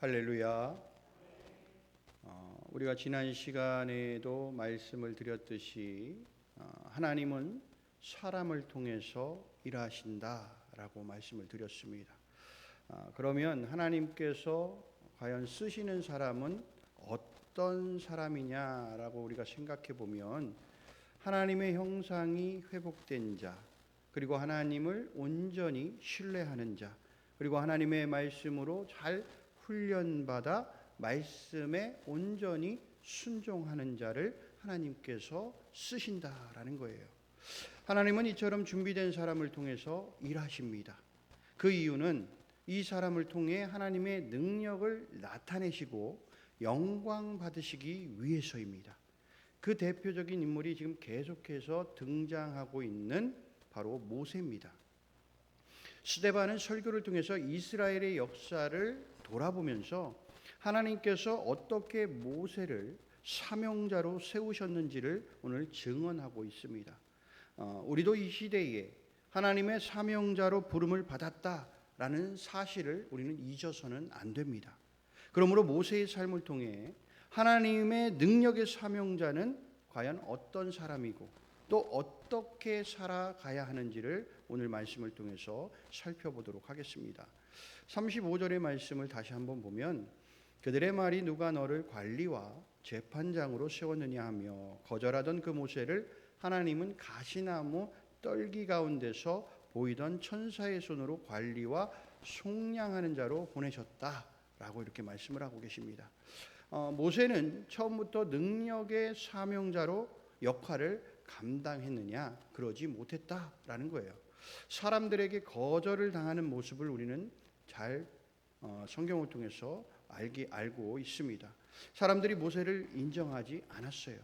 할렐루야. 우리가 지난 시간에도 말씀을 드렸듯이 하나님은 사람을 통해서 일하신다라고 말씀을 드렸습니다. 그러면 하나님께서 과연 쓰시는 사람은 어떤 사람이냐라고 우리가 생각해 보면 하나님의 형상이 회복된 자, 그리고 하나님을 온전히 신뢰하는 자, 그리고 하나님의 말씀으로 잘 훈련받아 말씀에 온전히 순종하는 자를 하나님께서 쓰신다라는 거예요. 하나님은 이처럼 준비된 사람을 통해서 일하십니다. 그 이유는 이 사람을 통해 하나님의 능력을 나타내시고 영광 받으시기 위해서입니다. 그 대표적인 인물이 지금 계속해서 등장하고 있는 바로 모세입니다. 스데반은 설교를 통해서 이스라엘의 역사를 돌아보면서 하나님께서 어떻게 모세를 사명자로 세우셨는지를 오늘 증언하고 있습니다. 우리도 이 시대에 하나님의 사명자로 부름을 받았다라는 사실을 우리는 잊어서는 안 됩니다. 그러므로 모세의 삶을 통해 하나님의 능력의 사명자는 과연 어떤 사람이고 또 어떻게 살아가야 하는지를 오늘 말씀을 통해서 살펴보도록 하겠습니다. 35절의 말씀을 다시 한번 보면 그들의 말이 누가 너를 관리와 재판장으로 세웠느냐 하며 거절하던 그 모세를 하나님은 가시나무 떨기 가운데서 보이던 천사의 손으로 관리와 속량하는 자로 보내셨다라고 이렇게 말씀을 하고 계십니다. 모세는 처음부터 능력의 사명자로 역할을 감당했느냐? 그러지 못했다라는 거예요. 사람들에게 거절을 당하는 모습을 우리는 잘 성경을 통해서 알고 있습니다. 사람들이 모세를 인정하지 않았어요.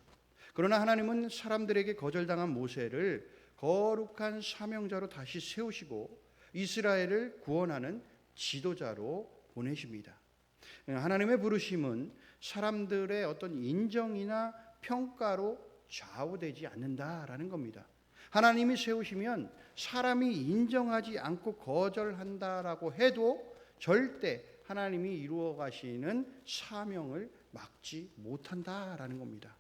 그러나 하나님은 사람들에게 거절당한 모세를 거룩한 사명자로 다시 세우시고 이스라엘을 구원하는 지도자로 보내십니다. 하나님의 부르심은 사람들의 어떤 인정이나 평가로 좌우되지 않는다라는 겁니다. 하나님이 세우시면 사람이 인정하지 않고 거절한다라고 해도 절대 하나님이 이루어 가시는 사명을 막지 못한다라는 겁니다.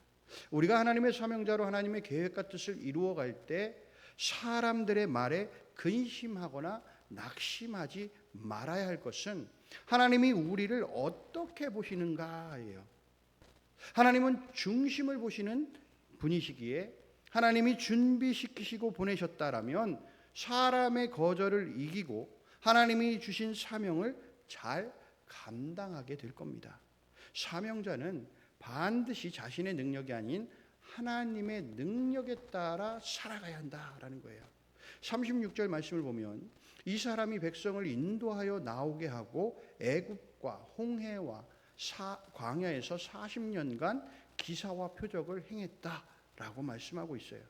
우리가 하나님의 사명자로 하나님의 계획과 뜻을 이루어 갈 때 사람들의 말에 근심하거나 낙심하지 말아야 할 것은 하나님이 우리를 어떻게 보시는가예요. 하나님은 중심을 보시는 분이시기에 하나님이 준비시키시고 보내셨다라면 사람의 거절을 이기고 하나님이 주신 사명을 잘 감당하게 될 겁니다. 사명자는 반드시 자신의 능력이 아닌 하나님의 능력에 따라 살아가야 한다라는 거예요. 36절 말씀을 보면 이 사람이 백성을 인도하여 나오게 하고 애굽과 홍해와 광야에서 40년간 기사와 표적을 행했다라고 말씀하고 있어요.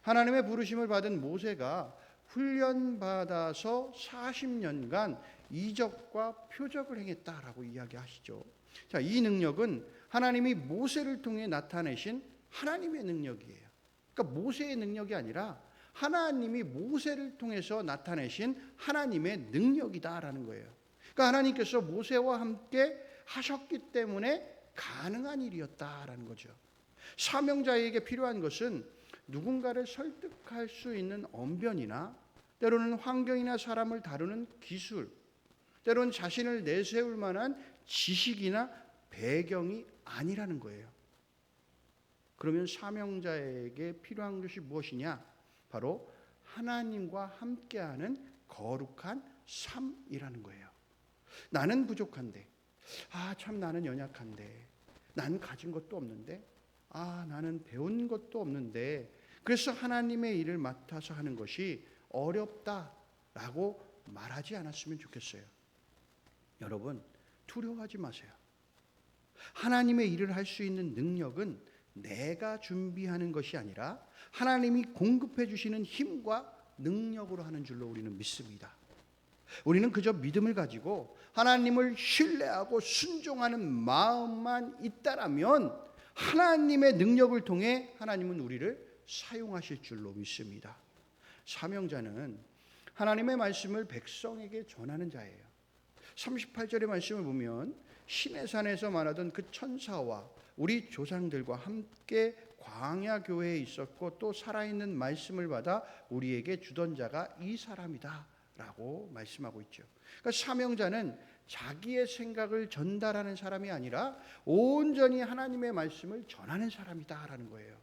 하나님의 부르심을 받은 모세가 훈련받아서 40년간 이적과 표적을 행했다라고 이야기하시죠. 자, 이 능력은 하나님이 모세를 통해 나타내신 하나님의 능력이에요. 그러니까 모세의 능력이 아니라 하나님이 모세를 통해서 나타내신 하나님의 능력이다라는 거예요. 그러니까 하나님께서 모세와 함께 하셨기 때문에 가능한 일이었다라는 거죠. 사명자에게 필요한 것은 누군가를 설득할 수 있는 언변이나 때로는 환경이나 사람을 다루는 기술, 때로는 자신을 내세울 만한 지식이나 배경이 아니라는 거예요. 그러면 사명자에게 필요한 것이 무엇이냐? 바로 하나님과 함께하는 거룩한 삶이라는 거예요. 나는 부족한데, 참 나는 연약한데, 난 가진 것도 없는데, 나는 배운 것도 없는데, 그래서 하나님의 일을 맡아서 하는 것이 어렵다라고 말하지 않았으면 좋겠어요. 여러분, 두려워하지 마세요. 하나님의 일을 할 수 있는 능력은 내가 준비하는 것이 아니라 하나님이 공급해 주시는 힘과 능력으로 하는 줄로 우리는 믿습니다. 우리는 그저 믿음을 가지고 하나님을 신뢰하고 순종하는 마음만 있다라면 하나님의 능력을 통해 하나님은 우리를 사용하실 줄로 믿습니다. 사명자는 하나님의 말씀을 백성에게 전하는 자예요. 38절의 말씀을 보면 시내산에서 말하던 그 천사와 우리 조상들과 함께 광야 교회에 있었고 또 살아있는 말씀을 받아 우리에게 주던 자가 이 사람이다 라고 말씀하고 있죠. 그러니까 사명자는 자기의 생각을 전달하는 사람이 아니라 온전히 하나님의 말씀을 전하는 사람이다라는 거예요.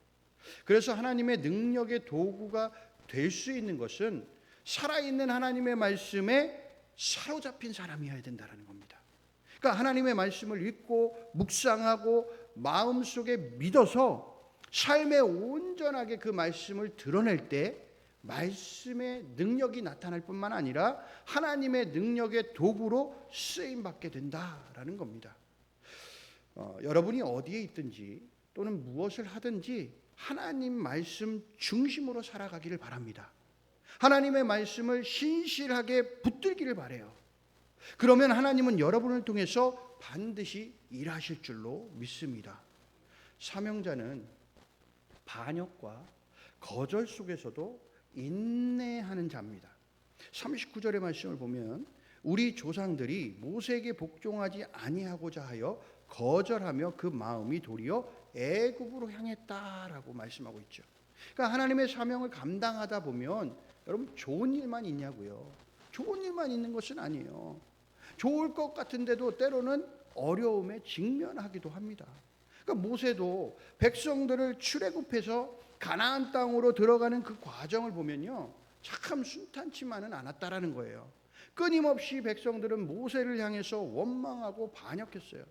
그래서 하나님의 능력의 도구가 될 수 있는 것은 살아있는 하나님의 말씀에 사로잡힌 사람이어야 된다는 겁니다. 그러니까 하나님의 말씀을 읽고 묵상하고 마음속에 믿어서 삶에 온전하게 그 말씀을 드러낼 때 말씀의 능력이 나타날 뿐만 아니라 하나님의 능력의 도구로 쓰임받게 된다라는 겁니다. 여러분이 어디에 있든지 또는 무엇을 하든지 하나님 말씀 중심으로 살아가기를 바랍니다. 하나님의 말씀을 신실하게 붙들기를 바라요. 그러면 하나님은 여러분을 통해서 반드시 일하실 줄로 믿습니다. 사명자는 반역과 거절 속에서도 인내하는 자입니다. 39절의 말씀을 보면 우리 조상들이 모세에게 복종하지 아니하고자 하여 거절하며 그 마음이 도리어 애굽으로 향했다라고 말씀하고 있죠. 그러니까 하나님의 사명을 감당하다 보면 여러분 좋은 일만 있냐고요. 좋은 일만 있는 것은 아니에요. 좋을 것 같은데도 때로는 어려움에 직면하기도 합니다. 그러니까 모세도 백성들을 출애굽해서 가나안 땅으로 들어가는 그 과정을 보면요, 참 순탄치만은 않았다라는 거예요. 끊임없이 백성들은 모세를 향해서 원망하고 반역했어요.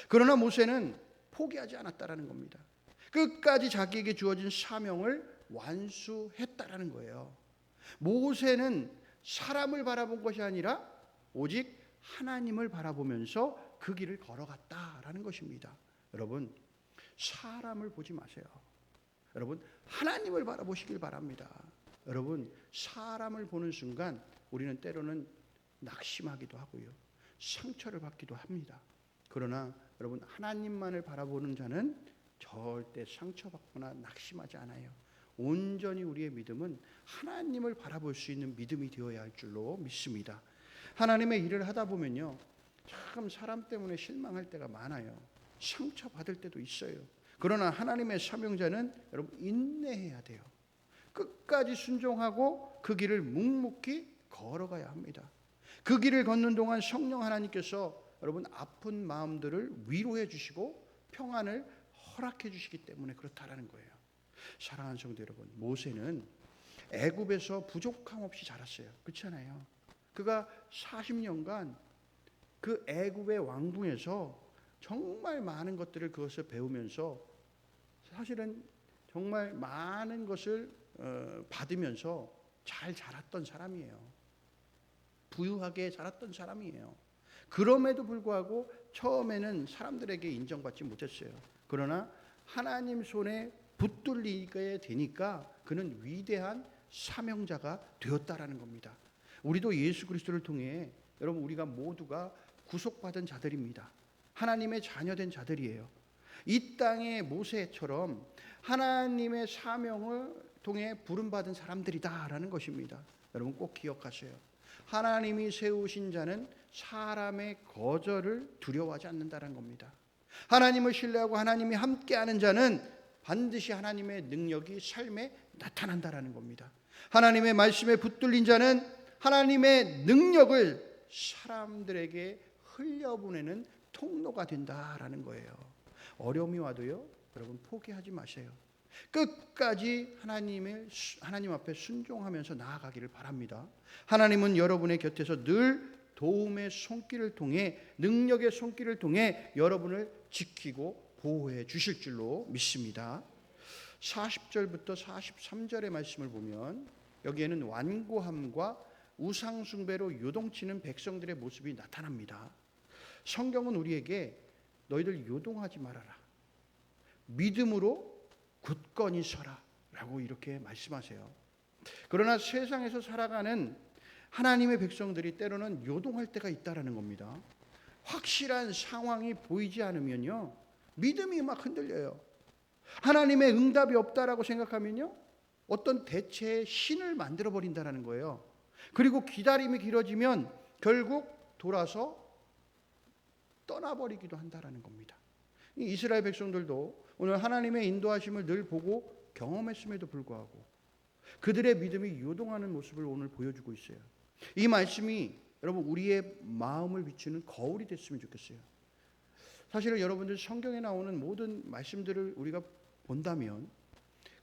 그러나 모세는 포기하지 않았다라는 겁니다. 끝까지 자기에게 주어진 사명을 완수했다라는 거예요. 모세는 사람을 바라본 것이 아니라 오직 하나님을 바라보면서 그 길을 걸어갔다라는 것입니다. 여러분, 사람을 보지 마세요. 여러분, 하나님을 바라보시길 바랍니다. 여러분, 사람을 보는 순간 우리는 때로는 낙심하기도 하고요, 상처를 받기도 합니다. 그러나 여러분, 하나님만을 바라보는 자는 절대 상처받거나 낙심하지 않아요. 온전히 우리의 믿음은 하나님을 바라볼 수 있는 믿음이 되어야 할 줄로 믿습니다. 하나님의 일을 하다 보면요, 참 사람 때문에 실망할 때가 많아요. 상처받을 때도 있어요. 그러나 하나님의 사명자는 여러분 인내해야 돼요. 끝까지 순종하고 그 길을 묵묵히 걸어가야 합니다. 그 길을 걷는 동안 성령 하나님께서 여러분 아픈 마음들을 위로해 주시고 평안을 허락해 주시기 때문에 그렇다라는 거예요. 사랑하는 성도 여러분, 모세는 애굽에서 부족함 없이 자랐어요. 그렇지 않아요? 그가 40년간 그 애굽의 왕궁에서 정말 많은 것들을 그것을 배우면서 사실은 정말 많은 것을 받으면서 잘 자랐던 사람이에요. 부유하게 자랐던 사람이에요. 그럼에도 불구하고 처음에는 사람들에게 인정받지 못했어요. 그러나 하나님 손에 붙들리게 되니까 그는 위대한 사명자가 되었다라는 겁니다. 우리도 예수 그리스도를 통해 여러분 우리가 모두가 구속받은 자들입니다. 하나님의 자녀된 자들이에요. 이 땅의 모세처럼 하나님의 사명을 통해 부름받은 사람들이다라는 것입니다. 여러분 꼭 기억하세요. 하나님이 세우신 자는 사람의 거절을 두려워하지 않는다는 겁니다. 하나님을 신뢰하고 하나님이 함께하는 자는 반드시 하나님의 능력이 삶에 나타난다라는 겁니다. 하나님의 말씀에 붙들린 자는 하나님의 능력을 사람들에게 흘려보내는 통로가 된다라는 거예요. 어려움이 와도요, 여러분 포기하지 마세요. 끝까지 하나님 앞에 순종하면서 나아가기를 바랍니다. 하나님은 여러분의 곁에서 늘 도움의 손길을 통해, 능력의 손길을 통해 여러분을 지키고 보호해 주실 줄로 믿습니다. 40절부터 43절의 말씀을 보면 여기에는 완고함과 우상숭배로 요동치는 백성들의 모습이 나타납니다. 성경은 우리에게 너희들 요동하지 말아라, 믿음으로 굳건히 서라 라고 이렇게 말씀하세요. 그러나 세상에서 살아가는 하나님의 백성들이 때로는 요동할 때가 있다라는 겁니다. 확실한 상황이 보이지 않으면요, 믿음이 막 흔들려요. 하나님의 응답이 없다라고 생각하면요, 어떤 대체의 신을 만들어 버린다라는 거예요. 그리고 기다림이 길어지면 결국 돌아서 떠나버리기도 한다라는 겁니다. 이 이스라엘 백성들도 오늘 하나님의 인도하심을 늘 보고 경험했음에도 불구하고 그들의 믿음이 요동하는 모습을 오늘 보여주고 있어요. 이 말씀이 여러분 우리의 마음을 비추는 거울이 됐으면 좋겠어요. 사실은 여러분들 성경에 나오는 모든 말씀들을 우리가 본다면,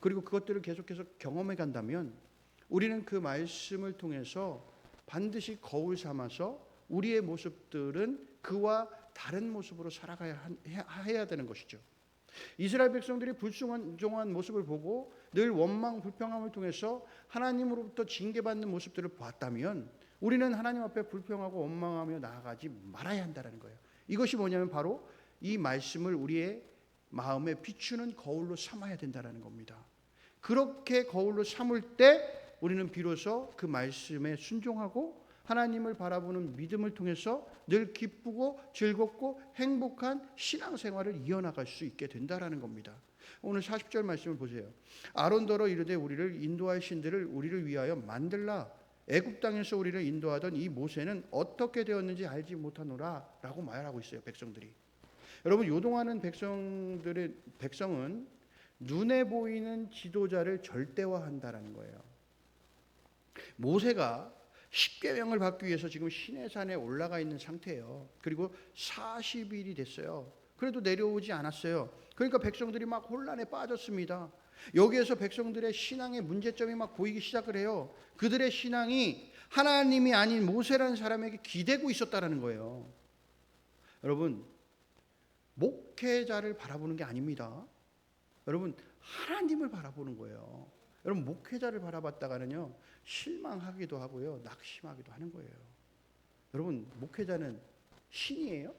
그리고 그것들을 계속해서 경험해 간다면, 우리는 그 말씀을 통해서 반드시 거울 삼아서 우리의 모습들은 그와 다른 모습으로 살아가야 해야 되는 것이죠. 이스라엘 백성들이 불순종한 모습을 보고 늘 원망 불평함을 통해서 하나님으로부터 징계받는 모습들을 봤다면, 우리는 하나님 앞에 불평하고 원망하며 나아가지 말아야 한다는 거예요. 이것이 뭐냐면 바로 이 말씀을 우리의 마음에 비추는 거울로 삼아야 된다는 겁니다. 그렇게 거울로 삼을 때 우리는 비로소 그 말씀에 순종하고 하나님을 바라보는 믿음을 통해서 늘 기쁘고 즐겁고 행복한 신앙생활을 이어나갈 수 있게 된다라는 겁니다. 오늘 40절 말씀을 보세요. 아론더러 이르되 우리를 인도할 신들을 우리를 위하여 만들라. 애굽 땅에서 우리를 인도하던 이 모세는 어떻게 되었는지 알지 못하노라 라고 말하고 있어요. 백성들이. 여러분, 요동하는 백성은 눈에 보이는 지도자를 절대화한다라는 거예요. 모세가 십계명을 받기 위해서 지금 시내산에 올라가 있는 상태예요. 그리고 40일이 됐어요. 그래도 내려오지 않았어요. 그러니까 백성들이 막 혼란에 빠졌습니다. 여기에서 백성들의 신앙의 문제점이 막 보이기 시작을 해요. 그들의 신앙이 하나님이 아닌 모세라는 사람에게 기대고 있었다라는 거예요. 여러분, 목회자를 바라보는 게 아닙니다. 여러분, 하나님을 바라보는 거예요. 여러분, 목회자를 바라봤다가는요, 실망하기도 하고요, 낙심하기도 하는 거예요. 여러분, 목회자는 신이에요?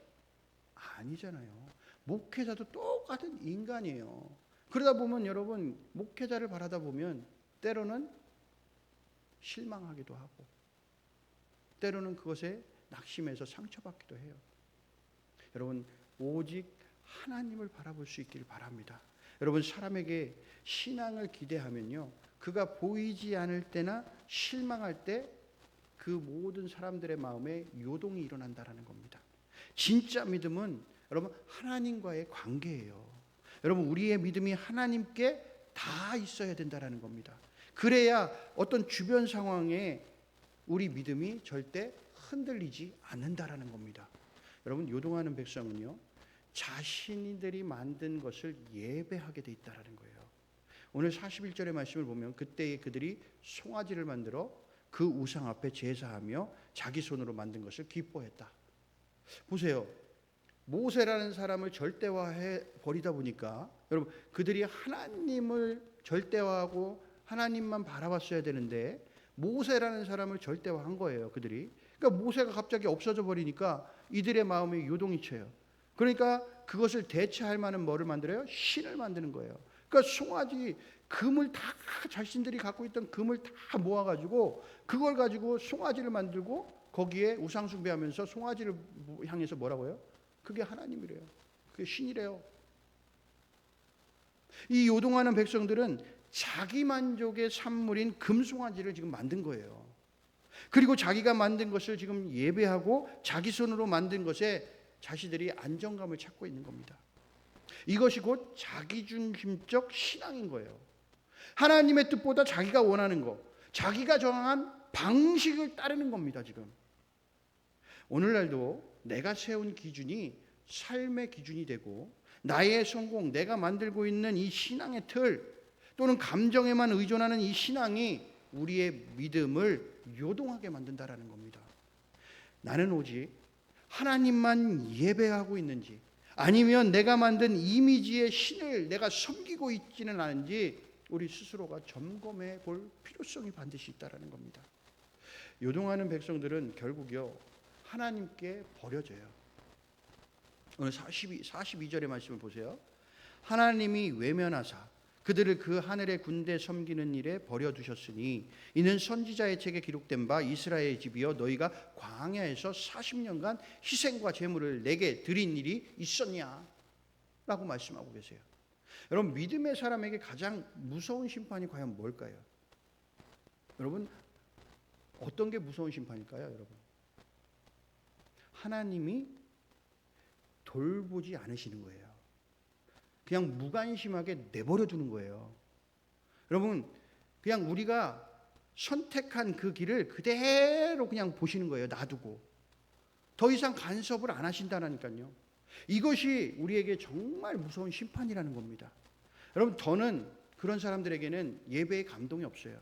아니잖아요. 목회자도 똑같은 인간이에요. 그러다 보면 여러분, 목회자를 바라다 보면 때로는 실망하기도 하고, 때로는 그것에 낙심해서 상처받기도 해요. 여러분, 오직 하나님을 바라볼 수 있기를 바랍니다. 여러분, 사람에게 신앙을 기대하면요, 그가 보이지 않을 때나 실망할 때 그 모든 사람들의 마음에 요동이 일어난다라는 겁니다. 진짜 믿음은 여러분 하나님과의 관계예요. 여러분, 우리의 믿음이 하나님께 다 있어야 된다라는 겁니다. 그래야 어떤 주변 상황에 우리 믿음이 절대 흔들리지 않는다라는 겁니다. 여러분, 요동하는 백성은요, 자신들이 만든 것을 예배하게 돼 있다라는 거예요. 오늘 41절의 말씀을 보면 그때에 그들이 송아지를 만들어 그 우상 앞에 제사하며 자기 손으로 만든 것을 기뻐했다. 보세요. 모세라는 사람을 절대화해 버리다 보니까 여러분, 그들이 하나님을 절대화하고 하나님만 바라봤어야 되는데 모세라는 사람을 절대화한 거예요. 그들이. 그러니까 모세가 갑자기 없어져 버리니까 이들의 마음에 요동이 쳐요. 그러니까 그것을 대체할 만한 뭐를 만들어요? 신을 만드는 거예요. 그러니까 송아지, 금을 다 자신들이 갖고 있던 금을 다 모아가지고 그걸 가지고 송아지를 만들고 거기에 우상 숭배하면서 송아지를 향해서 뭐라고요? 그게 하나님이래요. 그게 신이래요. 이 요동하는 백성들은 자기 만족의 산물인 금송아지를 지금 만든 거예요. 그리고 자기가 만든 것을 지금 예배하고 자기 손으로 만든 것에 자신들이 안정감을 찾고 있는 겁니다. 이것이 곧 자기중심적 신앙인 거예요. 하나님의 뜻보다 자기가 원하는 것, 자기가 정한 방식을 따르는 겁니다. 지금 오늘날도 내가 세운 기준이 삶의 기준이 되고 나의 성공, 내가 만들고 있는 이 신앙의 틀 또는 감정에만 의존하는 이 신앙이 우리의 믿음을 요동하게 만든다라는 겁니다. 나는 오직 하나님만 예배하고 있는지 아니면 내가 만든 이미지의 신을 내가 섬기고 있지는 않은지 우리 스스로가 점검해 볼 필요성이 반드시 있다라는 겁니다. 요동하는 백성들은 결국요, 하나님께 버려져요. 오늘 42절의 말씀을 보세요. 하나님이 외면하사 그들을 그 하늘의 군대 섬기는 일에 버려두셨으니 이는 선지자의 책에 기록된 바 이스라엘의 집이여 너희가 광야에서 40년간 희생과 제물을 내게 드린 일이 있었냐 라고 말씀하고 계세요. 여러분, 믿음의 사람에게 가장 무서운 심판이 과연 뭘까요? 여러분, 어떤 게 무서운 심판일까요? 여러분, 하나님이 돌보지 않으시는 거예요. 그냥 무관심하게 내버려 두는 거예요. 여러분, 그냥 우리가 선택한 그 길을 그대로 그냥 보시는 거예요. 놔두고. 더 이상 간섭을 안 하신다니까요. 이것이 우리에게 정말 무서운 심판이라는 겁니다. 여러분, 저는 그런 사람들에게는 예배의 감동이 없어요.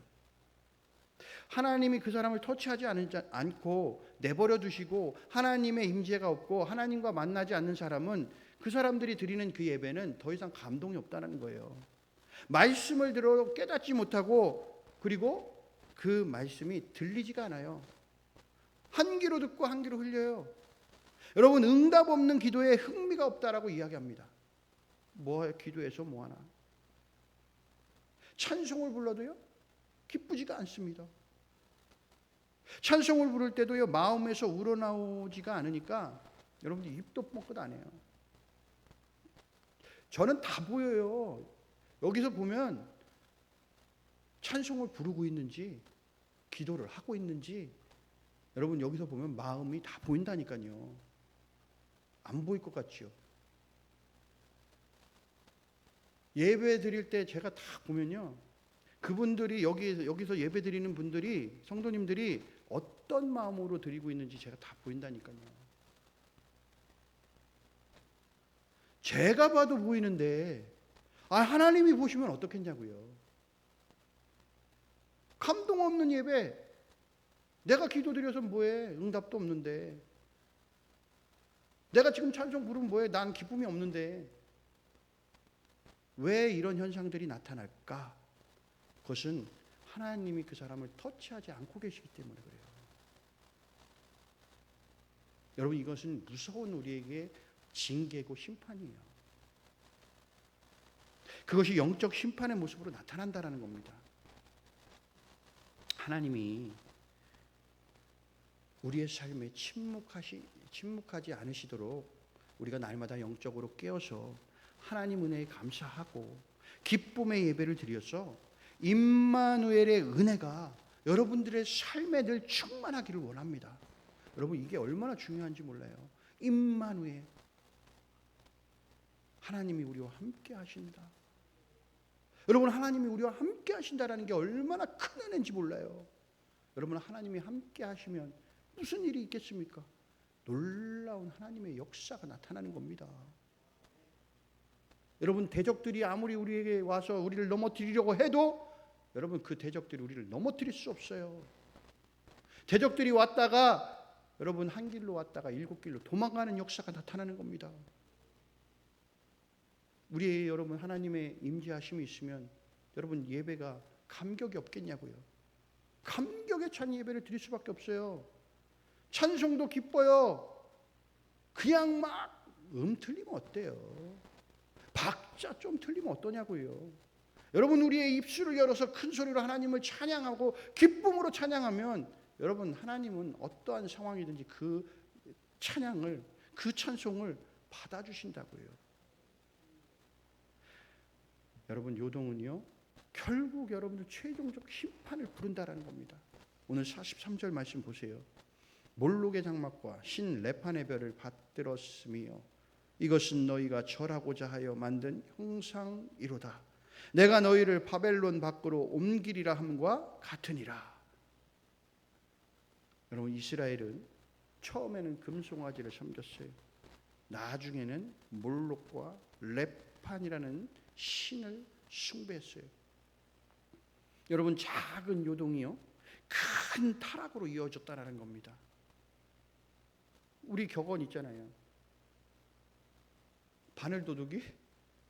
하나님이 그 사람을 터치하지 않고 내버려 두시고 하나님의 임재가 없고 하나님과 만나지 않는 사람은 그 사람들이 드리는 그 예배는 더 이상 감동이 없다는 거예요. 말씀을 들어도 깨닫지 못하고 그리고 그 말씀이 들리지가 않아요. 한 귀로 듣고 한 귀로 흘려요. 여러분, 응답 없는 기도에 흥미가 없다라고 이야기합니다. 기도해서 뭐하나. 찬송을 불러도요 기쁘지가 않습니다. 찬송을 부를 때도요 마음에서 우러나오지가 않으니까 여러분들 입도 뻥끗 안 해요. 저는 다 보여요. 여기서 보면 찬송을 부르고 있는지 기도를 하고 있는지 여러분 여기서 보면 마음이 다 보인다니까요. 안 보일 것 같지요. 예배 드릴 때 제가 다 보면요 그분들이 여기서 예배 드리는 분들이 성도님들이 어떤 마음으로 드리고 있는지 제가 다 보인다니까요. 제가 봐도 보이는데 하나님이 보시면 어떻겠냐고요. 감동 없는 예배, 내가 기도드려서 뭐해? 응답도 없는데. 내가 지금 찬송 부르면 뭐해? 난 기쁨이 없는데. 왜 이런 현상들이 나타날까? 그것은 하나님이 그 사람을 터치하지 않고 계시기 때문에 그래요. 여러분, 이것은 무서운 우리에게 징계고 심판이에요. 그것이 영적 심판의 모습으로 나타난다는 겁니다. 하나님이 우리의 삶에 침묵하지 않으시도록 우리가 날마다 영적으로 깨어서 하나님 은혜에 감사하고 기쁨의 예배를 드려서 임마누엘의 은혜가 여러분들의 삶에 늘 충만하기를 원합니다. 여러분, 이게 얼마나 중요한지 몰라요. 임마누엘, 하나님이 우리와 함께 하신다. 여러분, 하나님이 우리와 함께 하신다라는 게 얼마나 큰 은혜인지 몰라요. 여러분, 하나님이 함께 하시면 무슨 일이 있겠습니까? 놀라운 하나님의 역사가 나타나는 겁니다. 여러분, 대적들이 아무리 우리에게 와서 우리를 넘어뜨리려고 해도 여러분, 그 대적들이 우리를 넘어뜨릴 수 없어요. 대적들이 왔다가 여러분 한 길로 왔다가 일곱 길로 도망가는 역사가 나타나는 겁니다. 우리 여러분 하나님의 임재하심이 있으면 여러분 예배가 감격이 없겠냐고요. 감격에 찬 예배를 드릴 수밖에 없어요. 찬송도 기뻐요. 그냥 막 틀리면 어때요? 박자 좀 틀리면 어떠냐고요. 여러분, 우리의 입술을 열어서 큰 소리로 하나님을 찬양하고 기쁨으로 찬양하면 여러분, 하나님은 어떠한 상황이든지 그 찬양을, 그 찬송을 받아주신다고요. 여러분, 요동은요 결국 여러분들 최종적 심판을 부른다라는 겁니다. 오늘 43절 말씀 보세요. 몰록의 장막과 신 레판의 별을 받들었으며 이것은 너희가 절하고자 하여 만든 형상이로다. 내가 너희를 바벨론 밖으로 옮기리라 함과 같으니라. 여러분, 이스라엘은 처음에는 금송아지를 섬겼어요. 나중에는 몰록과 레판이라는 신을 숭배했어요. 여러분, 작은 요동이요 큰 타락으로 이어졌다라는 겁니다. 우리 격언 있잖아요. 바늘도둑이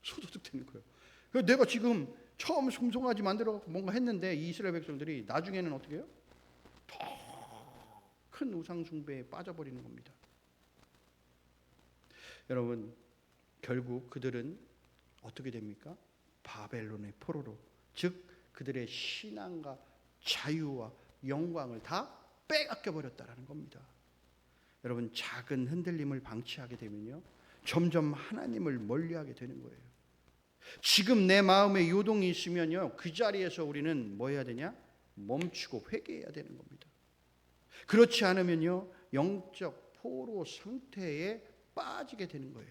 소도둑 되는 거예요. 그래서 내가 지금 처음 금송아지 만들어 뭔가 했는데 이 이스라엘 백성들이 나중에는 어떻게 해요? 더 큰 우상 숭배에 빠져버리는 겁니다. 여러분, 결국 그들은 어떻게 됩니까? 바벨론의 포로로, 즉 그들의 신앙과 자유와 영광을 다 빼앗겨 버렸다라는 겁니다. 여러분, 작은 흔들림을 방치하게 되면요 점점 하나님을 멀리하게 되는 거예요. 지금 내 마음에 요동이 있으면요 그 자리에서 우리는 뭐 해야 되냐? 멈추고 회개해야 되는 겁니다. 그렇지 않으면요 영적 포로 상태에 빠지게 되는 거예요.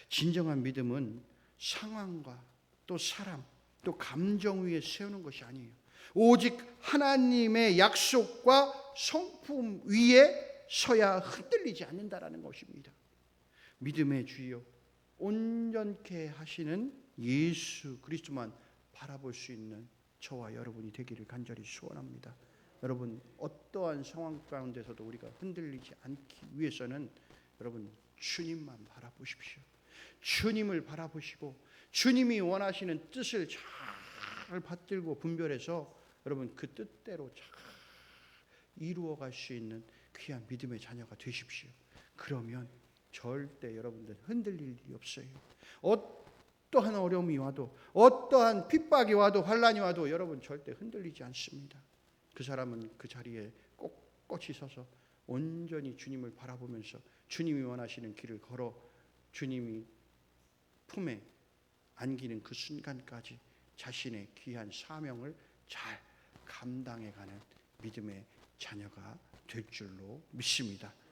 진정한 믿음은 상황과 또 사람 또 감정 위에 세우는 것이 아니에요. 오직 하나님의 약속과 성품 위에 서야 흔들리지 않는다라는 것입니다. 믿음의 주요 온전케 하시는 예수 그리스도만 바라볼 수 있는 저와 여러분이 되기를 간절히 소원합니다. 여러분, 어떠한 상황 가운데서도 우리가 흔들리지 않기 위해서는 여러분 주님만 바라보십시오. 주님을 바라보시고 주님이 원하시는 뜻을 잘 받들고 분별해서 여러분 그 뜻대로 잘 이루어갈 수 있는 귀한 믿음의 자녀가 되십시오. 그러면 절대 여러분들 흔들릴 일이 없어요. 어떠한 어려움이 와도 어떠한 핍박이 와도 환난이 와도 여러분 절대 흔들리지 않습니다. 그 사람은 그 자리에 꼿꼿이 서서 온전히 주님을 바라보면서 주님이 원하시는 길을 걸어 주님이 품에 안기는 그 순간까지 자신의 귀한 사명을 잘 감당해가는 믿음의 자녀가 될 줄로 믿습니다.